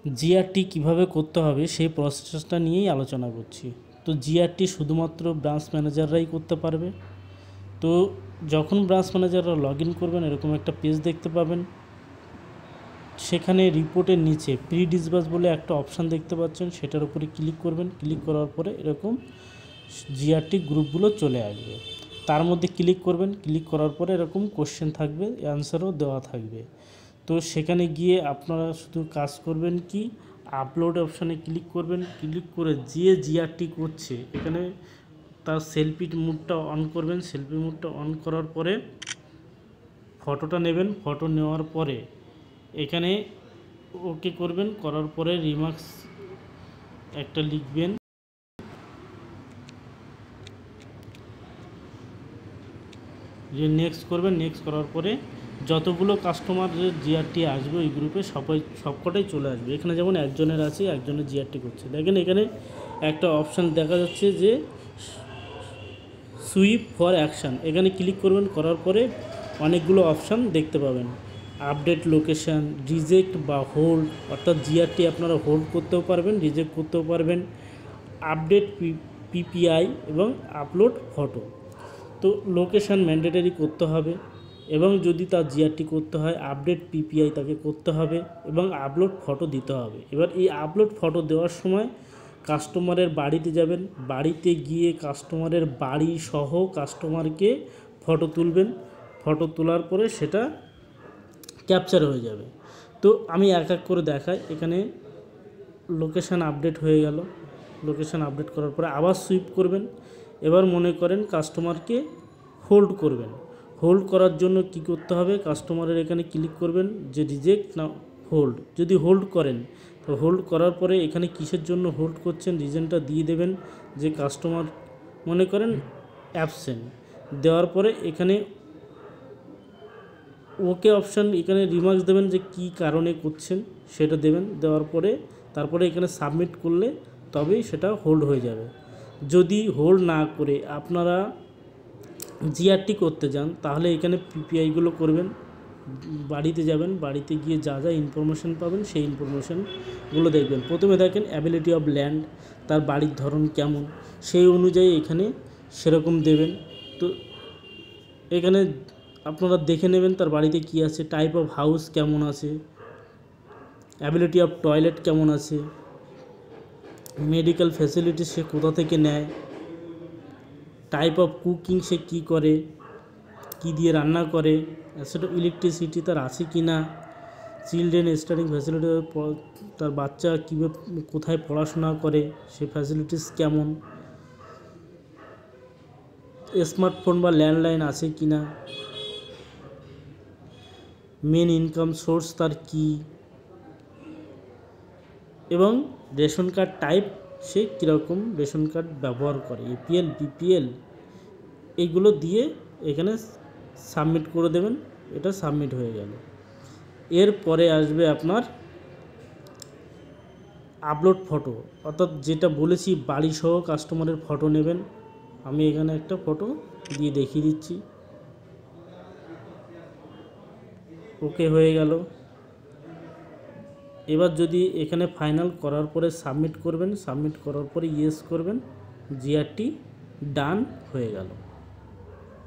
GRT কিভাবে করতে হবে সেই প্রসেসটা নিয়েই আলোচনা করছি। তো জিআরটি শুধুমাত্র ব্রাঞ্চ ম্যানেজাররাই করতে পারবে। তো যখন ব্রাঞ্চ ম্যানেজাররা লগ ইন করবেন এরকম একটা পেজ দেখতে পাবেন। সেখানে রিপোর্টের নিচে প্রি ডিসবার্স বলে একটা অপশান দেখতে পাচ্ছেন, সেটার উপরে ক্লিক করবেন। ক্লিক করার পরে এরকম জিআরটি গ্রুপগুলো চলে আসবে। তার মধ্যে ক্লিক করবেন। ক্লিক করার পরে এরকম কোশ্চেন থাকবে, অ্যান্সারও দেওয়া থাকবে। তো সেখানে গিয়ে আপনারা শুধু কাজ করবেন কি, আপলোড অপশানে ক্লিক করবেন। ক্লিক করে যে জিআরটি করছে এখানে তার সেলফি মুডটা অন করবেন। সেলফি মুডটা অন করার পরে ফটোটা নেবেন। ফটো নেওয়ার পরে এখানে ওকে করবেন। করার পরে রিমার্কস একটা লিখবেন। যে নেক্সট করবেন। নেক্সট করার পরে যতগুলো কাস্টমারের জিআরটি আসবে ওই গ্রুপে সবকটাই চলে আসবে। এখানে যেমন একজনের আছে, একজনের জিআরটি করছে। দেখেন এখানে একটা অপশান দেখা যাচ্ছে যে সুইপ ফর অ্যাকশান। এখানে ক্লিক করবেন। করার পরে অনেকগুলো অপশান দেখতে পাবেন। আপডেট লোকেশান, রিজেক্ট বা হোল্ড, অর্থাৎ জিআরটি আপনারা হোল্ড করতেও পারবেন, রিজেক্ট করতেও পারবেন। আপডেট পিপিআই এবং আপলোড ফটো। তো লোকেশান ম্যান্ডেটারি করতে হবে, এবং যদি তার জিআরটি করতে হয় আপডেট পিপিআই তাকে করতে হবে, এবং আপলোড ফটো দিতে হবে। এবার এই আপলোড ফটো দেওয়ার সময় কাস্টমারের বাড়িতে যাবেন। বাড়িতে গিয়ে কাস্টমারের বাড়ি সহ কাস্টমারকে ফটো তুলবেন। ফটো তোলার পরে সেটা ক্যাপচার হয়ে যাবে। তো আমি এক এক করে দেখাই। এখানে লোকেশান আপডেট হয়ে গেল। লোকেশান আপডেট করার পরে আবার সুইপ করবেন। এবার মনে করেন কাস্টমারকে হোল্ড করবেন। হোল্ড করার জন্য কি করতে হবে, কাস্টমারের এখানে ক্লিক করবেন যে রিজেক্ট না হোল্ড। যদি হোল্ড করেন তো হোল্ড করার পরে এখানে কিসের জন্য হোল্ড করছেন রিজনটা দিয়ে দেবেন। যে কাস্টমার মনে করেন অ্যাবসেন্ট, দেওয়ার পরে এখানে ওকে অপশান, এখানে রিমার্কস দেবেন যে কী কারণে করছেন সেটা দেবেন। দেওয়ার পরে তারপরে এখানে সাবমিট করলে তবেই সেটা হোল্ড হয়ে যাবে। যদি হোল্ড না করে আপনারা জিআরটি করতে যান তাহলে এখানে পিপিআইগুলো করবেন। বাড়িতে যাবেন, বাড়িতে গিয়ে যা যা ইনফরমেশান পাবেন সেই ইনফরমেশানগুলো দেখবেন। প্রথমে দেখেন অ্যাবিলিটি অফ ল্যান্ড, তার বাড়ির ধরন কেমন, সেই অনুযায়ী এখানে সেরকম দেবেন। তো এখানে আপনারা দেখে নেবেন তার বাড়িতে কী আছে, টাইপ অফ হাউস কেমন আছে, অ্যাবিলিটি অফ টয়লেট কেমন আছে, মেডিকেল ফ্যাসিলিটি সে কোথা থেকে নেয়, টাইপ অফ কুকিং সে কী করে, কী দিয়ে রান্না করে, অ্যাসেট অফ ইলেকট্রিসিটি তার আছে কি না, চিলড্রেন স্টাডিং ফ্যাসিলিটি তার বাচ্চা কীভাবে কোথায় পড়াশোনা করে সে ফ্যাসিলিটিস কেমন, স্মার্টফোন বা ল্যান্ডলাইন আছে কি না, মেন ইনকাম সোর্স তার কী, এবং রেশন কার্ড টাইপ সে কীরকম রেশন কার্ড ব্যবহার করে, এপিএল বিপিএল, এইগুলো দিয়ে এখানে সাবমিট করে দেবেন। এটা সাবমিট হয়ে গেল। এরপরে আসবে আপনার আপলোড ফটো, অর্থাৎ যেটা বলেছি বাড়িসহ কাস্টমারের ফটো নেবেন। আমি এখানে একটা ফটো দিয়ে দেখিয়ে দিচ্ছি। ওকে হয়ে গেল। এবার যদি এখানে ফাইনাল করার পরে সাবমিট করবেন। সাবমিট করার পরে ইয়েস করবেন, জিআরটি ডান হয়ে গেল।